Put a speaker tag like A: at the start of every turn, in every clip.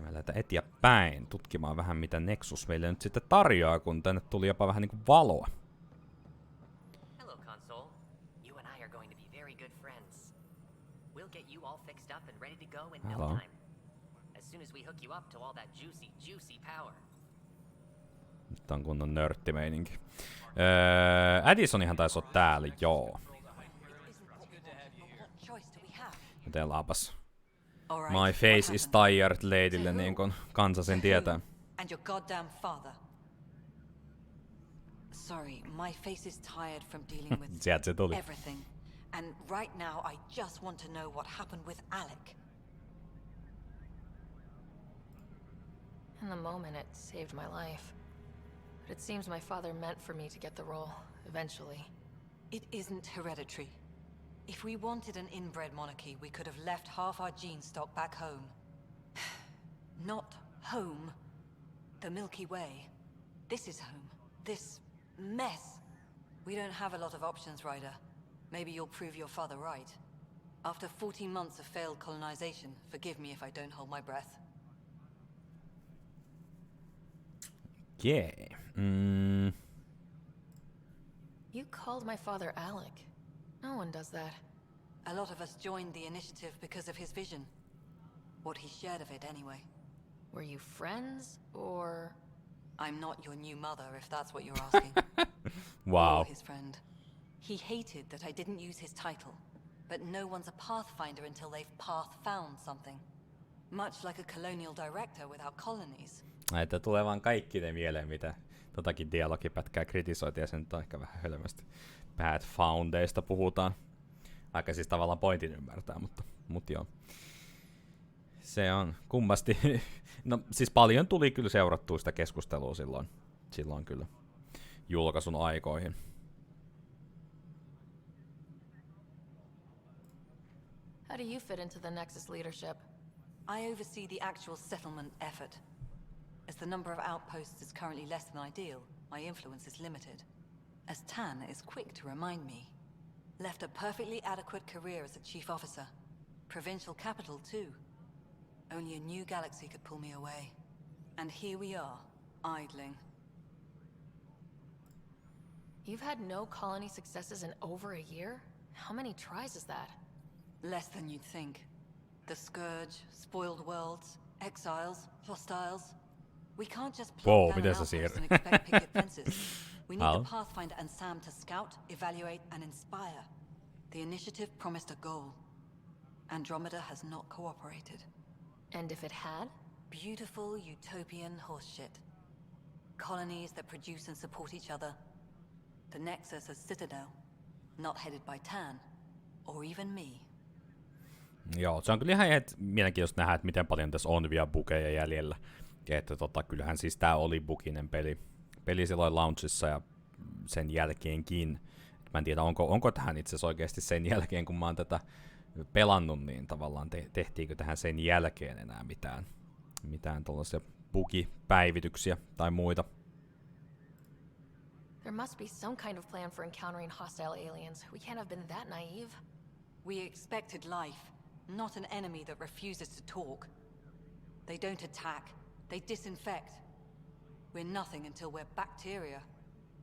A: Me lähdetään eteenpäin tutkimaan vähän mitä Nexus meille nyt sitten tarjoaa, kun tänne tuli jopa vähän niinku valoa.
B: Hello, console. You and I are going to be very good friends. We'll get you all fixed up and ready to go in no time. As soon as we hook you up to all that juicy power.
A: Nyt on kunnon nörttimeininki. Addisonihan taisi olla täällä, joo. Jutelaapas. My face is tired ladylle, niin kuin kansa sen tietää.
C: And your goddamn father. Sorry, my face is tired from dealing with
A: Sieltä se tuli.
C: everything. And right now I just want to know what happened with Alec.
D: In the moment it saved my life. But it seems my father meant for me to get the role, eventually.
C: It isn't hereditary. If we wanted an inbred monarchy, we could have left half our gene stock back home. Not home. The Milky Way. This is home. This mess. We don't have a lot of options, Ryder. Maybe you'll prove your father right. After 14 months of failed colonization, forgive me if I don't hold my breath.
A: Yeah.
D: You called my father Alec. No one does that.
C: A lot of us joined the initiative because of his vision. What he shared of it, anyway.
D: Were you friends, or...?
C: I'm not your new mother, if that's what you're asking.
A: Wow.
C: Or his friend. He hated that I didn't use his title. But no one's a pathfinder until they've path-found something. Much like a colonial director without colonies.
A: Että tulee vaan kaikki ne mieleen, mitä totakin dialogipätkää kritisoitiin, ja sen nyt on ehkä vähän hölmästi. Pathfoundeista puhutaan. Aika siis tavallaan pointin ymmärtää, mutta joo. Se on kummasti. No siis paljon tuli kyllä seurattua sitä keskustelua silloin kyllä julkaisun aikoihin.
D: How do you fit into the Nexus leadership?
C: I oversee the actual settlement effort. As the number of outposts is currently less than ideal, my influence is limited. As Tan is quick to remind me. Left a perfectly adequate career as a chief officer. Provincial capital, too. Only a new galaxy could pull me away. And here we are, idling.
D: You've had no colony successes in over a year? How many tries is that?
C: Less than you'd think. The Scourge, spoiled worlds, exiles, hostiles. We can't just plop down an outpost and expect picket fences. We need the Pathfinder and Sam to scout, evaluate, and inspire. The initiative promised a goal. Andromeda has not cooperated.
D: And if it had?
C: Beautiful utopian horseshit. Colonies that produce and support each other. The Nexus as Citadel. Not headed by Tan. Or even me.
A: Joo, se on kyllä ihan mielenkiintoista nähdä, että miten paljon tässä on vielä bugeja jäljellä. Ja että kyllähän siis tää oli buginen peli silloin launchissa ja sen jälkeenkin. Mä en tiedä, onko tähän itse asiassa oikeasti sen jälkeen, kun mä oon tätä pelannut, niin tavallaan tehtiinkö tähän sen jälkeen enää mitään tuollaisia bugipäivityksiä tai muita.
D: There must be some kind of plan for encountering hostile aliens. We can't have been that naive.
C: We expected life, not an enemy that refuses to talk. They don't attack, they disinfect. We're nothing until we're bacteria.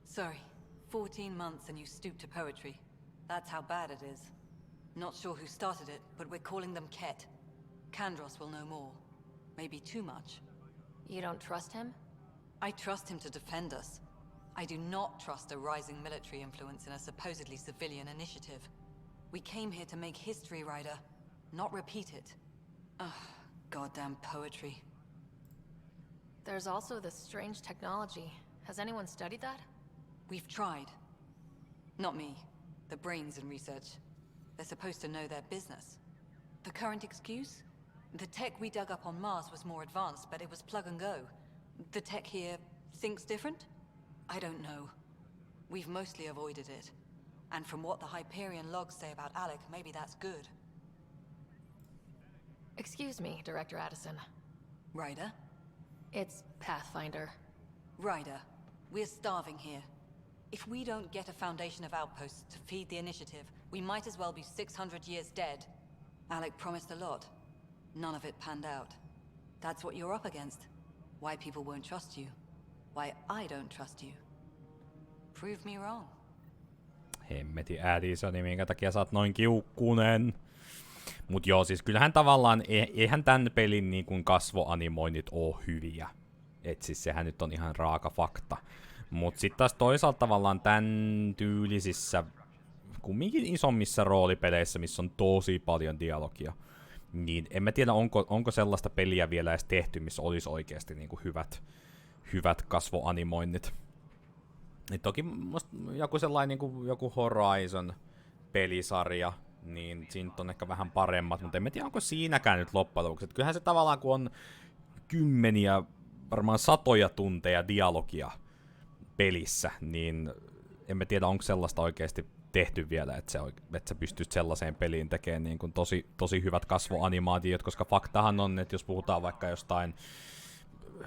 C: Sorry, 14 months and you stoop to poetry. That's how bad it is. Not sure who started it, but we're calling them Ket. Kandros will know more. Maybe too much.
D: You don't trust him?
C: I trust him to defend us. I do not trust a rising military influence in a supposedly civilian initiative. We came here to make history, Ryder, not repeat it. Ugh, goddamn poetry.
D: There's also this strange technology. Has anyone studied that?
C: We've tried. Not me. The brains in research. They're supposed to know their business. The current excuse? The tech we dug up on Mars was more advanced, but it was plug and go. The tech here thinks different? I don't know. We've mostly avoided it. And from what the Hyperion logs say about Alec, maybe that's good.
D: Excuse me, Director Addison.
C: Ryder?
D: It's Pathfinder.
C: Ryder, we're starving here. If we don't get a foundation of outposts to feed the initiative, we might as well be 600 years dead. Alec promised a lot. None of it panned out. That's what you're up against. Why people won't trust you. Why I don't trust you. Prove me wrong.
A: Hemmeti Addisoni, minkä takia sä oot noin kiukkunen. Mut joo, siis kyllähän tavallaan, eihän tän pelin niin kuin kasvoanimoinnit oo hyviä. Et siis sehän nyt on ihan raaka fakta. Mut sit taas toisaalta tavallaan tän tyylisissä, kumminkin isommissa roolipeleissä, missä on tosi paljon dialogia, niin en mä tiedä, onko sellaista peliä vielä edes tehty, missä olisi oikeasti niin kuin hyvät kasvoanimoinnit. Et toki joku sellainen niin kuin joku Horizon-pelisarja, niin siinä on ehkä vähän paremmat, mutta en tiedä, onko siinäkään nyt loppujen lopuksi. Kyllähän se tavallaan, kun on kymmeniä, varmaan satoja tunteja dialogia pelissä, niin en tiedä, onko sellaista oikeasti tehty vielä, että sä pystyt sellaiseen peliin tekemään niin kuin tosi hyvät kasvoanimaatiot, koska faktahan on, että jos puhutaan vaikka jostain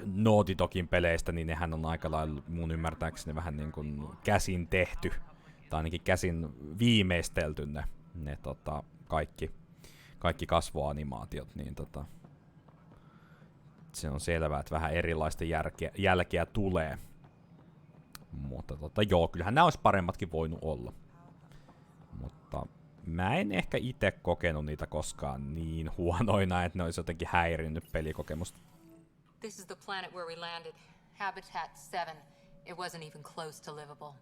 A: Naughty Dogin peleistä, niin nehän on aika lailla mun ymmärtääkseni vähän niin kuin käsin tehty, tai ainakin käsin viimeistelty ne kaikki kasvoanimaatiot, niin se on selvää, että vähän erilaista jälkeä tulee. Mutta joo, kyllähän nämä olisi paremmatkin voinut olla. Mutta mä en ehkä itse kokenut niitä koskaan niin huonoina, että ne olisi jotenkin häirinnyt pelikokemusta.
E: This is the planet where we landed. Habitat 7. It wasn't even close to livable.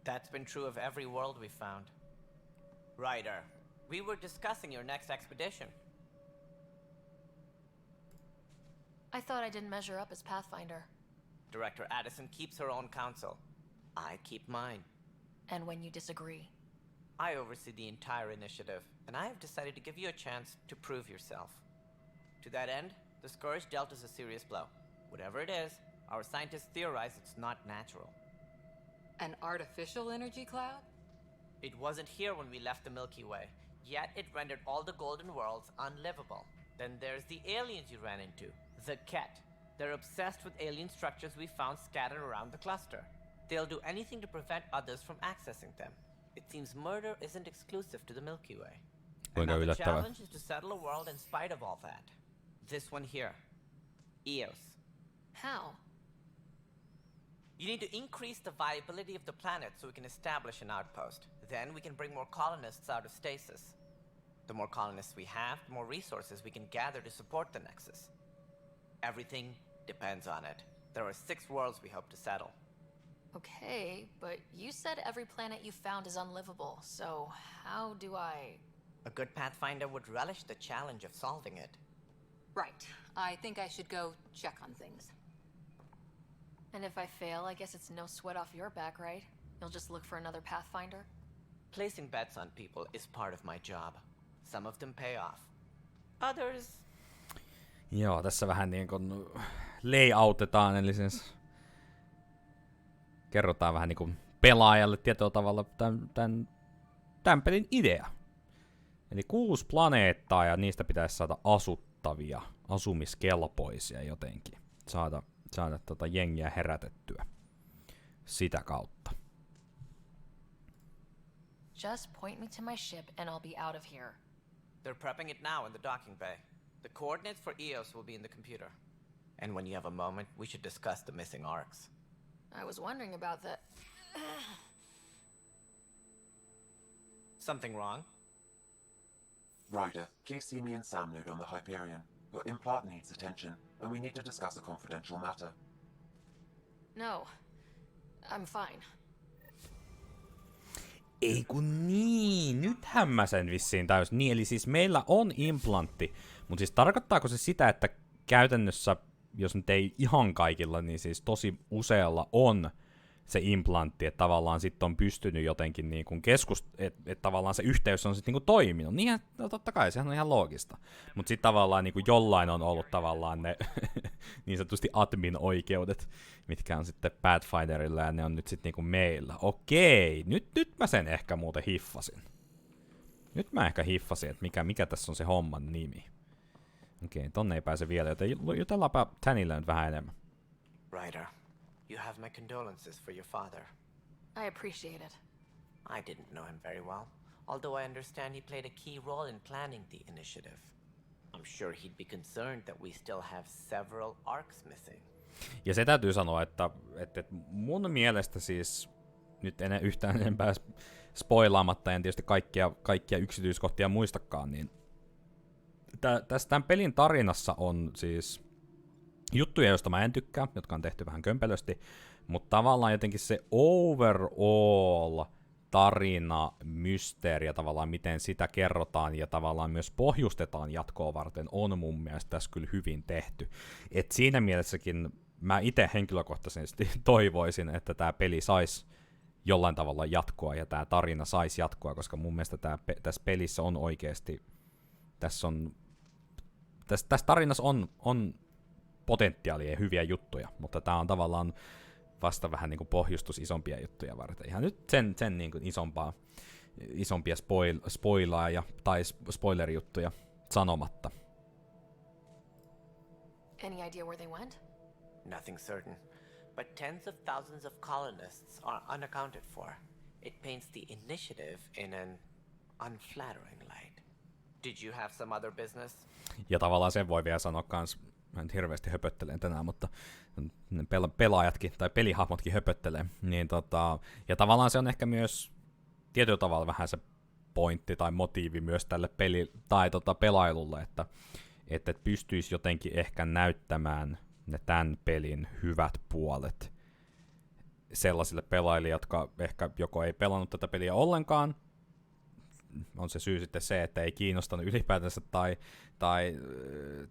B: That's been true of every world we found. Ryder, we were discussing your next expedition.
D: I thought I didn't measure up as Pathfinder.
B: Director Addison keeps her own counsel. I keep mine.
D: And when you disagree?
B: I oversee the entire initiative, and I have decided to give you a chance to prove yourself. To that end, the Scourge dealt us a serious blow. Whatever it is, our scientists theorize it's not natural.
E: An artificial energy cloud?
B: It wasn't here when we left the Milky Way, yet it rendered all the golden worlds unlivable. Then there's the aliens you ran into, the Ket. They're obsessed with alien structures we found scattered around the cluster. They'll do anything to prevent others from accessing them. It seems murder isn't exclusive to the Milky Way. And now the challenge is to settle a world in spite of all that. This one here. Eos.
D: How?
B: You need to increase the viability of the planet so we can establish an outpost. Then we can bring more colonists out of stasis. The more colonists we have, the more resources we can gather to support the Nexus. Everything depends on it. There are 6 worlds we hope to settle.
D: Okay, but you said every planet you found is unlivable, so how do I...
B: A good Pathfinder would relish the challenge of solving it.
E: Right. I think I should go check on things.
D: And if I fail, I guess it's no sweat off your back, right? You'll just look for another Pathfinder?
B: Placing bets on people is part of my job. Some of them pay off. Others...
A: Joo, tässä vähän niin kuin layoutetaan, eli siis kerrotaan vähän niin kuin pelaajalle tietyllä tavalla tämän pelin idea. Eli 6 planeettaa ja niistä pitäisi saada asuttavia, asumiskelpoisia jotenkin. Saada jengiä herätettyä sitä kautta.
D: Just point me to my ship and I'll be out of here.
B: They're prepping it now in the docking bay. The coordinates for Eos will be in the computer. And when you have a moment, we should discuss the missing arcs.
D: I was wondering about that.
B: Something wrong?
F: Ryder, please see me and Sam node on the Hyperion. Your implant needs attention, and we need to discuss a confidential matter.
D: No, I'm fine.
A: Ei kun niin, nythän mä sen vissiin täysin. Niin, eli siis meillä on implantti, mutta siis tarkoittaako se sitä, että käytännössä, jos nyt ei ihan kaikilla, niin siis tosi usealla on se implantti, että tavallaan sitten on pystynyt jotenkin niin kuin että tavallaan se yhteys on sitten niin kuin toiminut. Niinhän, no totta kai, sehän on ihan loogista. Mutta sitten tavallaan niin kuin jollain on ollut tavallaan ne niin sanotusti admin-oikeudet, mitkä on sitten Pathfinderilla, ja ne on nyt sitten niin kuin meillä. Okei, nyt mä sen ehkä muuten hiffasin. Nyt mä ehkä hiffasin, että mikä tässä on se homman nimi. Okei, tonne ei pääse vielä, joten jutellaanpa Tänillä nyt vähän enemmän.
B: Ryder, you have my condolences for your father.
D: I appreciate it.
B: I didn't know him very well, although I understand he played a key role in planning the initiative.
G: I'm sure he'd be concerned that we still have several arcs missing.
A: Ja se täytyy sanoa, että mun mielestä siis, nyt en yhtään enempää spoilaamatta, en tietysti kaikkia yksityiskohtia muistakaan, niin tämän pelin tarinassa on siis juttuja, joista mä en tykkää, jotka on tehty vähän kömpelösti, mutta tavallaan jotenkin se overall tarina, mysteeri ja tavallaan miten sitä kerrotaan ja tavallaan myös pohjustetaan jatkoa varten on mun mielestä tässä kyllä hyvin tehty. Et siinä mielessäkin mä itse henkilökohtaisesti toivoisin, että tämä peli saisi jollain tavalla jatkoa ja tämä tarina saisi jatkoa, koska mun mielestä tässä pelissä on oikeasti, tässä tarinassa on potentiaalia ja hyviä juttuja, mutta tämä on tavallaan vasta vähän niin kuin pohjustus isompia juttuja varten. Ihan nyt sen niin kuin isompia spoilaa tai spoilerijuttuja sanomatta.
D: Any idea where they went?
G: Nothing certain, but tens of thousands of colonists are unaccounted for. It paints the initiative in an unflattering light. Did you have some other business?
A: Ja tavallaan sen voi vielä sanoa kans, mä en hirveästi höpöttelen tänään, mutta pelaajatkin tai pelihahmotkin höpöttelee. Niin ja tavallaan se on ehkä myös tietyllä tavalla vähän se pointti tai motiivi myös tälle pelailulle, että pystyisi jotenkin ehkä näyttämään ne tämän pelin hyvät puolet sellaisille pelaajille, jotka ehkä joko ei pelannut tätä peliä ollenkaan, on se syy sitten se, että ei kiinnostanut ylipäätänsä, tai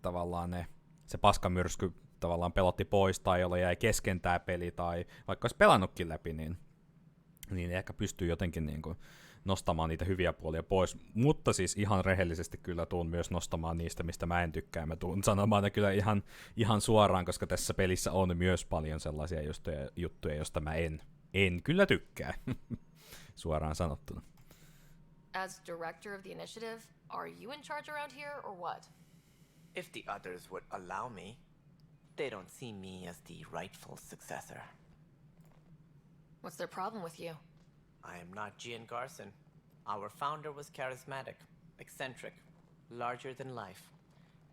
A: tavallaan se paskamyrsky tavallaan pelotti pois, tai jolla jäi kesken tää peli, tai vaikka olisi pelannutkin läpi, niin ehkä pystyy jotenkin niin kuin nostamaan niitä hyviä puolia pois, mutta siis ihan rehellisesti kyllä tuun myös nostamaan niistä, mistä mä en tykkää. Mä tuun sanomaan ne kyllä ihan suoraan, koska tässä pelissä on myös paljon sellaisia juttuja, joista mä en kyllä tykkää, suoraan sanottuna.
D: As director of the initiative, are you in charge around here or what?
G: If the others would allow me, they don't see me as the rightful successor.
D: What's their problem with you?
G: I am not Gian Garson. Our founder was charismatic, eccentric, larger than life.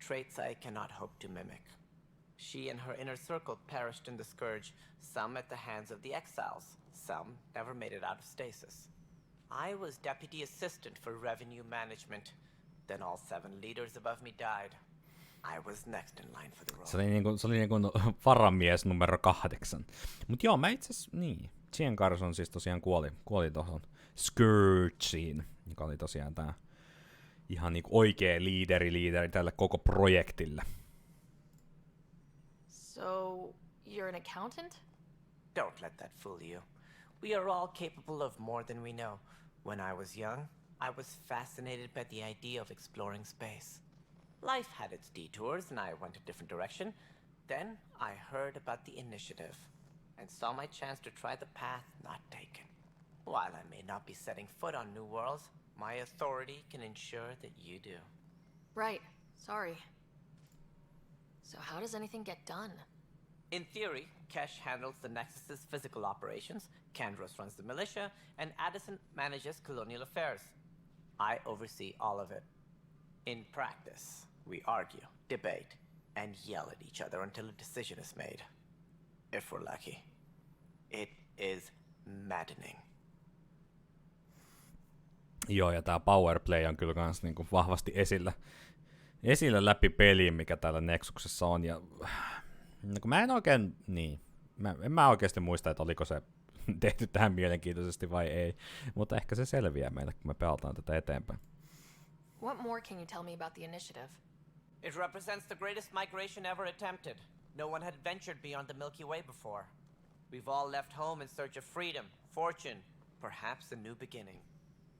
G: Traits I cannot hope to mimic. She and her inner circle perished in the Scourge, some at the hands of the Exiles, some never made it out of stasis. I was deputy assistant for revenue management. Then all 7 leaders above me died. I was next in line for the role.
A: Se oli niinku varamies numero 8. Mut joo, mä itses niin. Gian Carson siis tosiaan kuoli tohon Scourgeen, joka oli tosiaan tää ihan niinku oikea liideri tälle koko projektille.
D: So, you're an accountant?
G: Don't let that fool you. We are all capable of more than we know. When I was young, I was fascinated by the idea of exploring space. Life had its detours and I went a different direction. Then I heard about the initiative and saw my chance to try the path not taken. While I may not be setting foot on new worlds, my authority can ensure that you do.
D: Right. Sorry. So how does anything get done?
G: In theory, Kesh handles the Nexus's physical operations, Kandros runs the militia, and Addison manages colonial affairs. I oversee all of it. In practice, we argue, debate, and yell at each other until a decision is made. If we're lucky. It is maddening.
A: Joo, ja tää powerplay on kyllä kans niinku vahvasti esillä läpi peliin, mikä täällä Nexuksessa on, ja mä en oikein, en mä oikeasti muista, että oliko se tehty tähän mielenkiintoisesti vai ei, mutta ehkä se selviää meille, kun me pelataan tätä eteenpäin.
D: What more can you tell me about the initiative?
G: It represents the greatest migration ever attempted. No one had ventured beyond the Milky Way before. We've all left home in search of freedom, fortune, perhaps a new beginning.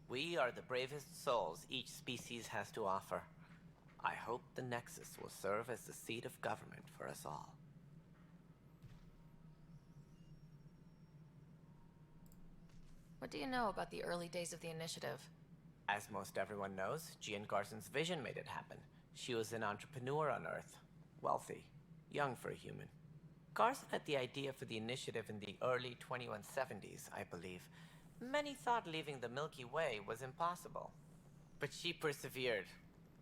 G: We are the bravest souls each species has to offer. I hope the Nexus will serve as the seat of government for us all.
D: What do you know about the early days of the initiative?
G: As most everyone knows, Gian Garson's vision made it happen. She was an entrepreneur on Earth. Wealthy. Young for a human. Garson had the idea for the initiative in the early 2170s, I believe. Many thought leaving the Milky Way was impossible. But she persevered.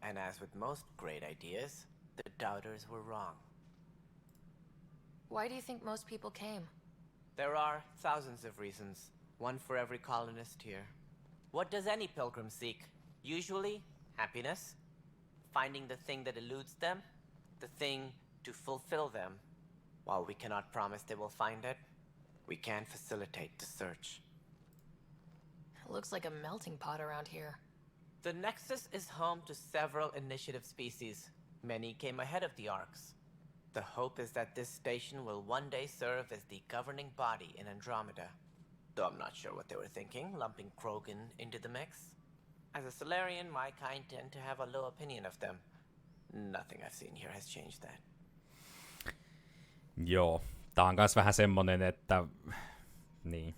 G: And as with most great ideas, the doubters were wrong.
D: Why do you think most people came?
G: There are thousands of reasons, one for every colonist here. What does any pilgrim seek? Usually, happiness, finding the thing that eludes them, the thing to fulfill them. While we cannot promise they will find it, we can facilitate the search.
D: It looks like a melting pot around here.
G: The Nexus is home to several initiative species. Many came ahead of the Arks. The hope is that this station will one day serve as the governing body in Andromeda. Though I'm not sure what they were thinking, lumping Krogan into the mix. As a Solarian, my kind tend to have a low opinion of them. Nothing I've seen here has changed that.
A: Joo, tää on kans vähän semmonen, että niin.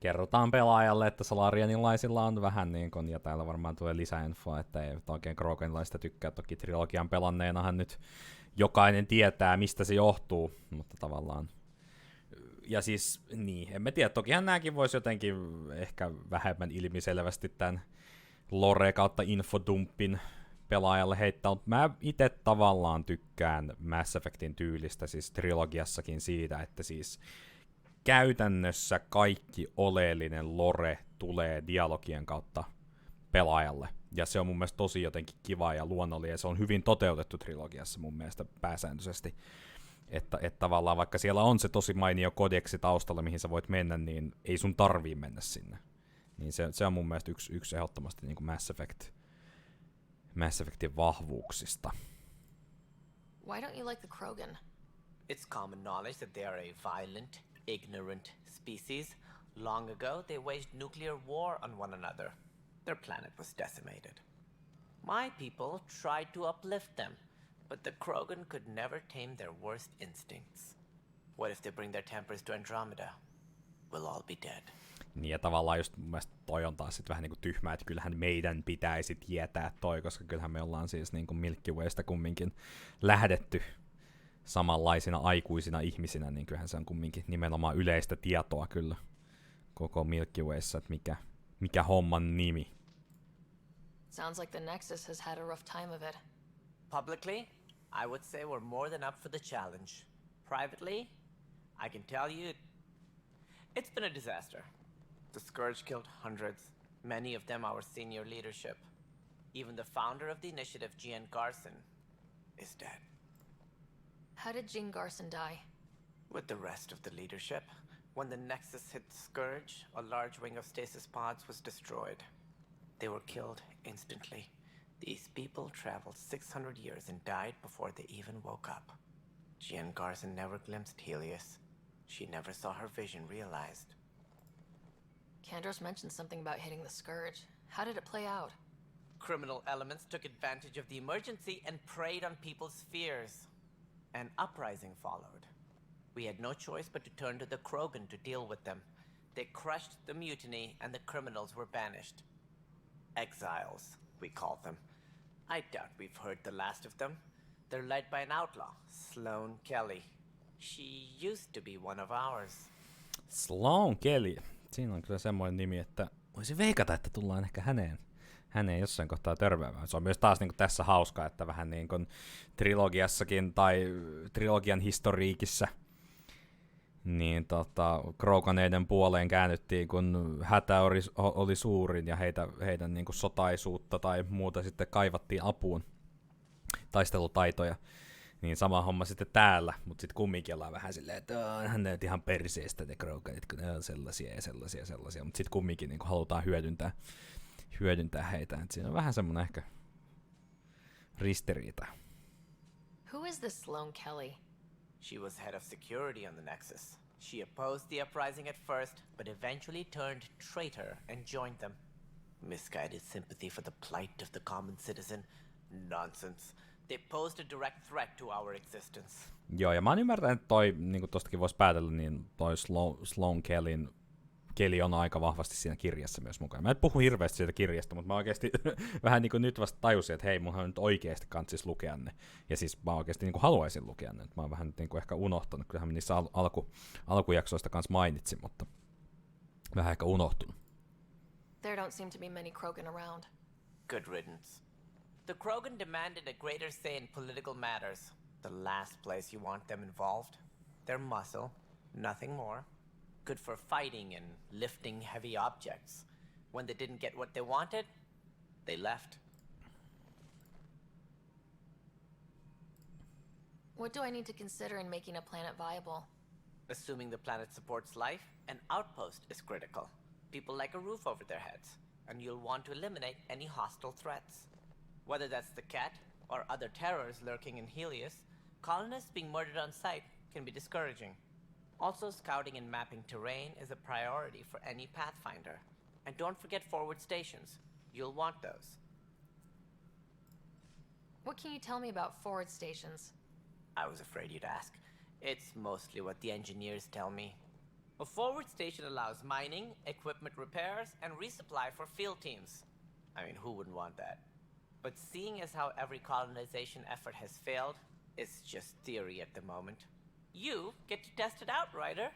A: Kerrotaan pelaajalle, että Solarianilaisilla on vähän niin kuin, ja täällä varmaan tulee lisäinfoa, että ei oikein Kroganilaista tykkää. Toki trilogian pelanneenahan nyt jokainen tietää, mistä se johtuu, mutta tavallaan. Ja siis, niin, en mä tiedä, tokihan nääkin voisi jotenkin ehkä vähemmän ilmiselvästi tämän lore kautta infodumpin pelaajalle heittää, mutta mä itse tavallaan tykkään Mass Effectin tyylistä, siis trilogiassakin siitä, että siis käytännössä kaikki oleellinen lore tulee dialogien kautta pelaajalle. Ja se on mun mielestä tosi jotenkin kiva ja luonnollinen, ja se on hyvin toteutettu trilogiassa mun mielestä pääsääntöisesti. Että tavallaan vaikka siellä on se tosi mainio kodeksi taustalla, mihin sä voit mennä, niin ei sun tarvii mennä sinne. Niin se on mun mielestä yksi ehdottomasti niin kuin Mass Effectin vahvuuksista.
D: Why don't you like the Krogan?
G: It's common knowledge that they are a violent, ignorant species. Long ago, they waged nuclear war on one another. Their planet was decimated. My people tried to uplift them, but the Krogan could never tame their worst instincts. What if they bring their tempers to Andromeda? We'll all be dead.
A: Niin ja tavallaan just mun mielestä toi on taas sit vähän niinku tyhmää, että kyllähän meidän pitäisi tietää toi, koska kyllähän me ollaan siis niinku Milky Waysta kumminkin lähdetty samanlaisina aikuisina ihmisinä, niin kyllähän se on kumminkin nimenomaan yleistä tietoa kyllä koko Milky Wayssa, että mikä homman nimi.
D: Sounds like the Nexus has had a rough time of it.
G: Publicly, I would say we're more than up for the challenge. Privately, I can tell you, it's been a disaster. The Scourge killed hundreds, many of them our senior leadership. Even the founder of the initiative, Gian Garson, is dead.
D: How did Jean Garson die?
G: With the rest of the leadership, when the Nexus hit the Scourge, a large wing of stasis pods was destroyed. They were killed instantly. These people traveled 600 years and died before they even woke up. Gian Garson never glimpsed Helios. She never saw her vision realized.
D: Kandros mentioned something about hitting the Scourge. How did it play out?
G: Criminal elements took advantage of the emergency and preyed on people's fears. An uprising followed. We had no choice but to turn to the Krogan to deal with them. They crushed the mutiny and the criminals were banished. Exiles, we call them. I doubt we've heard the last of them. They're led by an outlaw, Sloane Kelly. She used to be one of ours.
A: Sloane Kelly. Siinä on kyllä semmoinen nimi, että voisin veikata, että tullaan ehkä häneen jossain kohtaa törmäämään. Se on myös taas niin kuin tässä hauskaa, että vähän niin kuin trilogiassakin tai trilogian historiikissä niin Kroganeiden puoleen käännyttiin, kun hätä oli suurin ja heidän niin kuin sotaisuutta tai muuta sitten kaivattiin apuun, taistelutaitoja. Niin sama homma sitten täällä, mutta sitten kumminkin ollaan vähän silleen, että hän näyt ihan perseestä ne Kroganit, kun ne on sellaisia, mutta sitten kumminkin niin halutaan hyödyntää heitä. Et siinä on vähän semmoinen ehkä ristiriita.
D: Who is this Sloane Kelly?
G: She was head of security on the Nexus. She opposed the uprising at first, but eventually turned traitor and joined them. Misguided sympathy for the plight of the common citizen? Nonsense. They posed a direct threat to our existence.
A: Joo, ja mä oon ymmärtänyt, että toi, niin kuin tostakin voisi päätellä, niin toi Sloane Kelly on aika vahvasti siinä kirjassa myös mukana. Mä en puhu hirveästi siitä kirjasta, mutta mä oikeasti vähän niin kuin nyt vasta tajusin, että hei, munhan nyt oikeasti kantsis lukea ne. Ja siis mä oikeasti niin kuin haluaisin lukea ne. Mä oon vähän niin kuin ehkä unohtanut. Kyllähän mä niissä alkujaksoista kanssa mainitsin, mutta vähän ehkä unohtunut.
D: There don't seem to be many Krogan around.
G: Good riddance. The Krogan demanded a greater say in political matters. The last place you want them involved. They're muscle, nothing more. Good for fighting and lifting heavy objects. When they didn't get what they wanted, they left.
D: What do I need to consider in making a planet viable?
G: Assuming the planet supports life, an outpost is critical. People like a roof over their heads, and you'll want to eliminate any hostile threats. Whether that's the cat or other terrors lurking in Helios, colonists being murdered on sight can be discouraging. Also, scouting and mapping terrain is a priority for any Pathfinder. And don't forget forward stations. You'll want those.
D: What can you tell me about forward stations?
G: I was afraid you'd ask. It's mostly what the engineers tell me. A forward station allows mining, equipment repairs, and resupply for field teams. I mean, who wouldn't want that? But seeing as how every colonization effort has failed, it's just theory at the moment. You get to test it out, Ryder.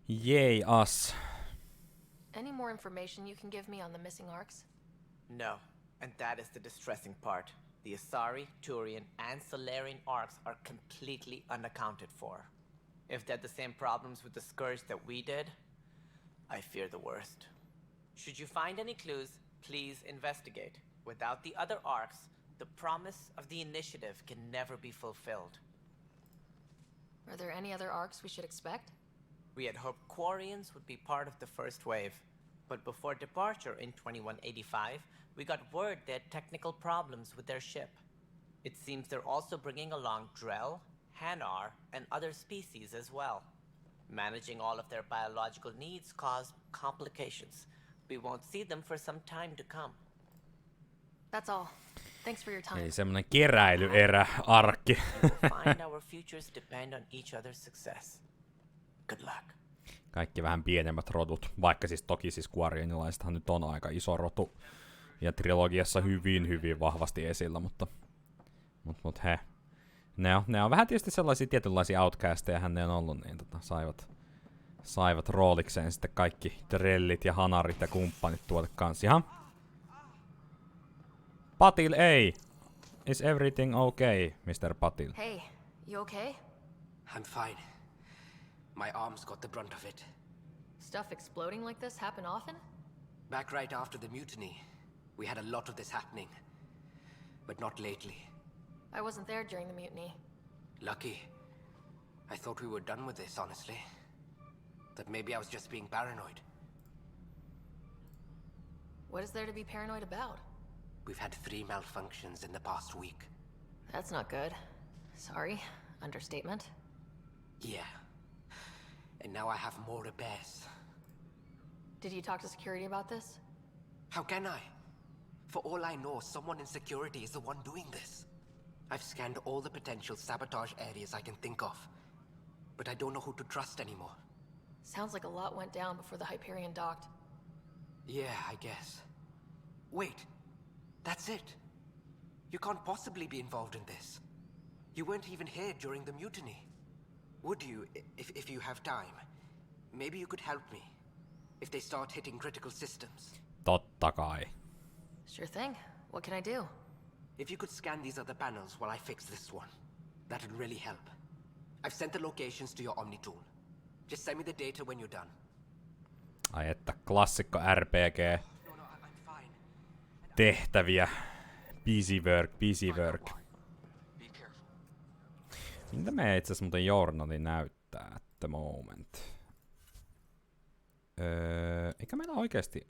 A: Yay, us.
D: Any more information you can give me on the missing arcs?
G: No, and that is the distressing part. The Asari, Turian, and Solarian arcs are completely unaccounted for. If they had the same problems with the Scourge that we did, I fear the worst. Should you find any clues, please investigate. Without the other arcs, the promise of the initiative can never be fulfilled.
D: Are there any other arcs we should expect?
G: We had hoped Quarians would be part of the first wave, but before departure in 2185, we got word they had technical problems with their ship. It seems they're also bringing along Drell, Hanar, and other species as well. Managing all of their biological needs caused complications. We won't see them for some time to come.
D: That's all. Thanks for your time.
A: Eli semmonen keräilyerä arkki.
G: We'll find our futures depend on each other's success. Good luck.
A: Kaikki vähän pienemmät rodut, vaikka siis toki siis Quarianilaisethan nyt on aika iso rotu ja trilogiassa hyvin vahvasti esillä, mutta he, ne on vähän tietysti sellaisia tietynlaisia outcasteja, ne on ollut, niin saivat roolikseen sitten kaikki trellit ja hanarit ja kumppanit tuolle kanssa. Jaha. Patil, ei! Is everything okay, Mr. Patil?
D: Hey, you okay?
H: I'm fine. My arms got the brunt of it.
D: Stuff exploding like this happen often?
H: Back right after the mutiny, we had a lot of this happening. But not lately.
D: I wasn't there during the mutiny.
H: Lucky. I thought we were done with this, honestly. That maybe I was just being paranoid.
D: What is there to be paranoid about?
H: We've had 3 malfunctions in the past week.
D: That's not good. Sorry. Understatement.
H: Yeah. And now I have more repairs.
D: Did you talk to security about this?
H: How can I? For all I know, someone in security is the one doing this. I've scanned all the potential sabotage areas I can think of. But I don't know who to trust anymore.
D: Sounds like a lot went down before the Hyperion docked.
H: Yeah, I guess. Wait. That's it. You can't possibly be involved in this. You weren't even here during the mutiny. Would you, if you have time? Maybe you could help me. If they start hitting critical systems.
A: Totta kai.
D: Sure thing. What can I do?
H: If you could scan these other panels while I fix this one, that'd really help. I've sent the locations to your Omni tool. Just send me the data when you're done.
A: Ai että klassikko RPG.
H: No, I'm fine.
A: Tehtäviä. Busy work. Mitä me itse asiassa muuten journali näyttää at the moment? Eikä meillä oikeesti...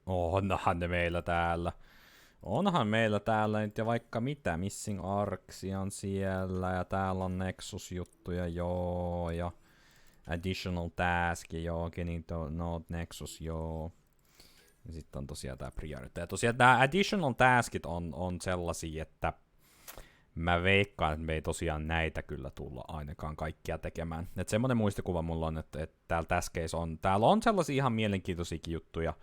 A: Onhan meillä täällä nyt ja vaikka mitä. Missing Arksia on siellä ja täällä on Nexus-juttuja, joo. Ja Additional Task, joo. Getting to Node Nexus, joo. Ja sitten on tosiaan tää Priority. Ja tosiaan tää Additional Taskit on sellaisia, että mä veikkaan, että me ei tosiaan näitä kyllä tulla ainakaan kaikkia tekemään. Että semmonen muistikuva mulla on, että täällä Taskeissa on, täällä on sellaisia ihan mielenkiintoisiakin juttuja,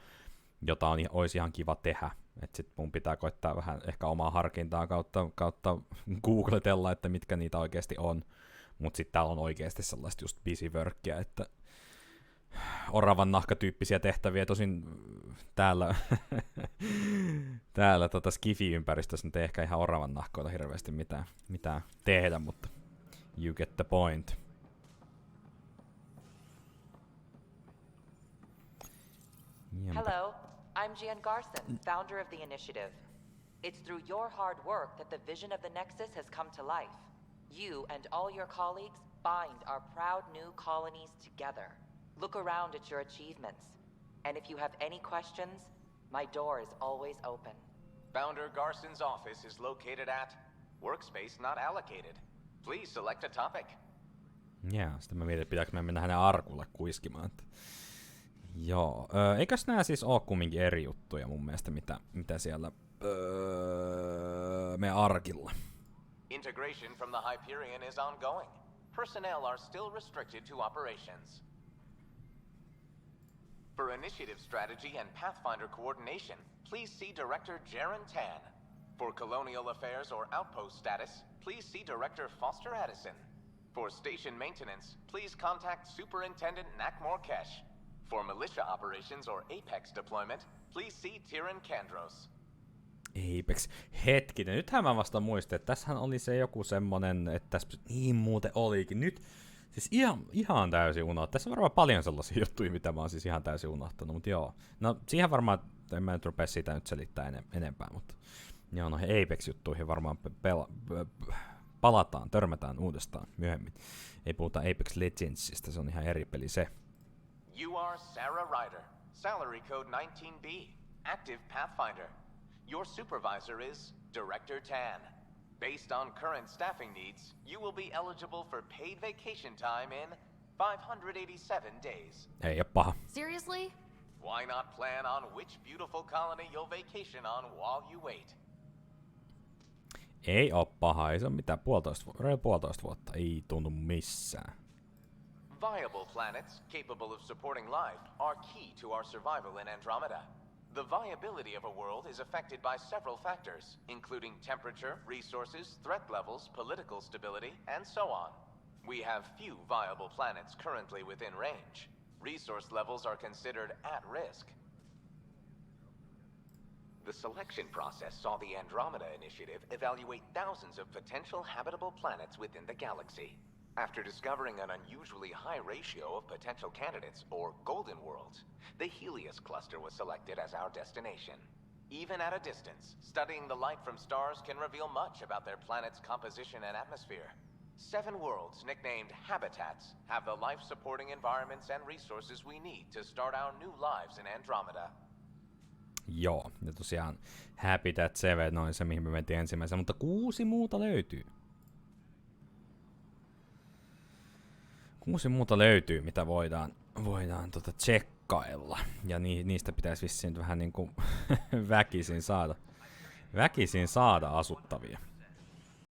A: jota olisi ihan kiva tehdä. Että sit mun pitää koittaa vähän ehkä omaa harkintaa kautta googletella, että mitkä niitä oikeasti on. Mut sit täällä on oikeasti sellaista just busy workia, että oravan nahkatyyppisiä tehtäviä. Tosin täällä, täällä Skifi-ympäristössä nyt ei ehkä ihan oravan nahkoilla hirveästi mitään tehdä, mutta you get the point.
I: Hello, I'm Jan Garson, founder of the initiative. It's through your hard work that the vision of the Nexus has come to life. You and all your colleagues bind our proud new colonies together. Look around at your achievements. And if you have any questions, my door is always open.
J: Founder Garson's office is located at workspace not allocated. Please select a topic.
A: Sitten mä mietin, että pitääkö me mennä hänen arkulle kuiskimaan. Joo, eikös nää siis oo kumminkin eri juttuja mun mielestä, mitä siellä meidän arkilla.
J: Integration from the Hyperion is ongoing. Personnel are still restricted to operations. For initiative strategy and Pathfinder coordination, please see Director Jaren Tan. For colonial affairs or outpost status, please see Director Foster Addison. For station maintenance, please contact Superintendent Nak Morkesh. For militia operations or Apex deployment, please see Tyran Kandros.
A: Apex. Hetkinen, nythän mä vasta muistin, että tässähän oli se joku semmonen, että tässä niin muuten olikin. Nyt siis ihan täysin unohtanut. Tässä on varmaan paljon sellaisia juttuja, mitä mä oon siis ihan täysin unohtanut, mutta joo. No siihen varmaan, en mä nyt rupea siitä nyt selittää enempää, mutta joo, noihin Apex-juttuihin varmaan törmätään uudestaan myöhemmin. Ei puhuta Apex Legendsista, se on ihan eri peli se.
J: You are Sarah Ryder, salary code 19B, active Pathfinder. Your supervisor is Director Tan. Based on current staffing needs, you will be eligible for paid vacation time in 587 days.
A: Ei oo paha.
D: Seriously?
J: Why not plan on which beautiful colony you'll vacation on while you wait?
A: Ei oo paha, ei se oo mitään puolitoista vuotta, ei tunnu missään.
J: Viable planets capable of supporting life are key to our survival in Andromeda. The viability of a world is affected by several factors, including temperature, resources, threat levels, political stability, and so on. We have few viable planets currently within range. Resource levels are considered at risk. The selection process saw the Andromeda Initiative evaluate thousands of potential habitable planets within the galaxy. After discovering an unusually high ratio of potential candidates, or golden worlds, the Helios cluster was selected as our destination. Even at a distance, studying the light from stars can reveal much about their planet's composition and atmosphere. 7 worlds, nicknamed habitats, have the life-supporting environments and resources we need to start our new lives in Andromeda.
A: Joo, ja tosiaan Habitat 7 on se, mihin me mentiin ensimmäisenä, mutta 6 muuta löytyy. 6 muuta löytyy, mitä voidaan tsekkailla. Ja niistä pitäisi vissiin vähän niinku väkisin saada asuttavia.